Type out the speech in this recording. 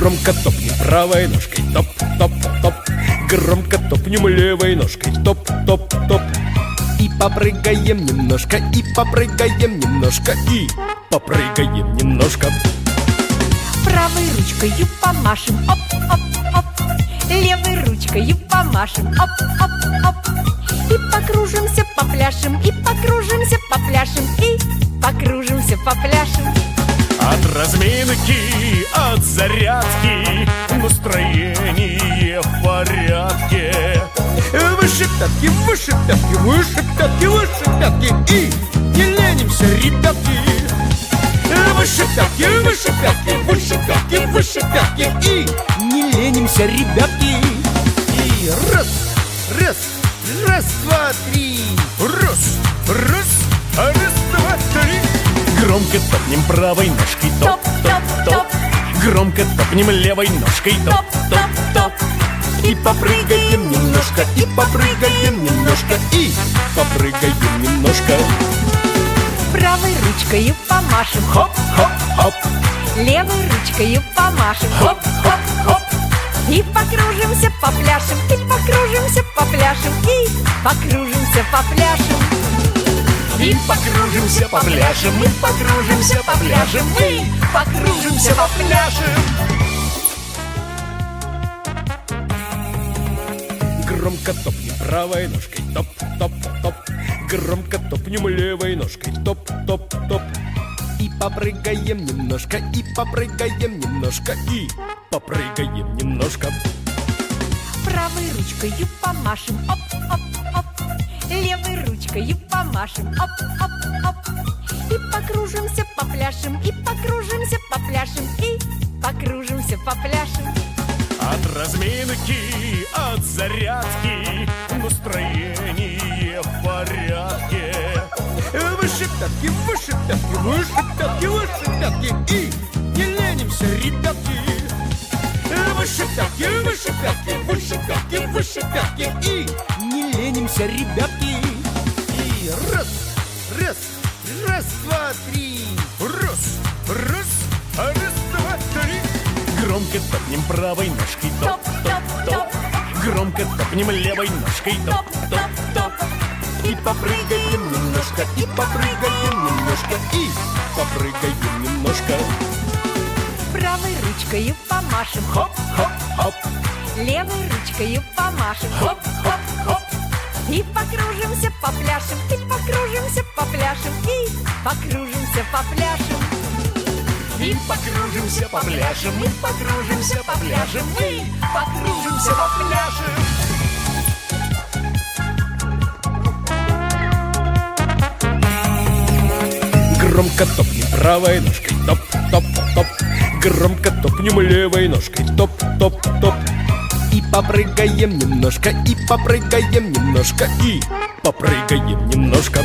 Громко топнем правой ножкой, топ-топ-топ. Громко топнем левой ножкой, топ-топ-топ. И попрыгаем немножко, и попрыгаем немножко, и попрыгаем немножко. Правой ручкою помашем, оп-оп-оп. Левой ручкою помашем, оп-оп-оп. И покружимся, попляшем, и покружимся, попляшем, и покружимся, попляшем. От разминки, от зарядки настроение в порядке. Выше пятки, выше пятки, выше пятки, выше пятки. И не ленимся, ребятки. Выше пятки, выше пятки, выше пятки, выше пятки. И не ленимся, ребятки. И раз, раз, раз, два, три. Раз, раз, раз, два, три. Громко топнем правой ножкой, топ-топ-топ. Громко топнем левой ножкой, топ-топ-топ. И попрыгаем немножко, и попрыгаем немножко, и попрыгаем немножко. Правой ручкою помашем, Хоп-хоп-хоп. левой ручкою помашем, хоп-хоп-хоп. И покружимся, попляшем, и покружимся, попляшем, и покружимся, попляшем. И покружимся, попляшем, и покружимся, попляшем, и покружимся, попляшем. Громко топнем правой ножкой, топ-топ-топ. Громко топнем левой ножкой, топ-топ-топ. И попрыгаем немножко, и попрыгаем немножко, и попрыгаем немножко. Правой ручкою помашем, оп-оп-оп. Левой ручкою помашем, оп-оп-оп. И покружимся, попляшем, и покружимся, попляшем, и покружимся, попляшем. От разминки, от зарядки настроение в порядке. Выше пятки, выше пятки, выше пятки, выше пятки. И не ленимся, ребятки. Выше пятки, выше пятки, выше пятки, выше пятки. И не ленимся, ребятки. И раз, раз, раз, два, три. Раз, раз, раз, два, три. Громко топнем правой ножкой, топ-топ-топ. Громко топнем левой ножкой, топ-топ-топ. И попрыгаем немножко, и попрыгаем немножко, и попрыгаем немножко. Правой ручкою помашем, Хоп-хоп-хоп. левой ручкою помашем, хоп-хоп-хоп. И покружимся, попляшем, и покружимся, попляшем, и покружимся, попляшем. И покружимся, попляшем, и покружимся, попляшем, и покружимся, попляшем. Громко топнем правой ножкой, топ-топ-топ. Громко топнем левой ножкой, топ-топ-топ. И попрыгаем немножко, и попрыгаем немножко, и попрыгаем немножко.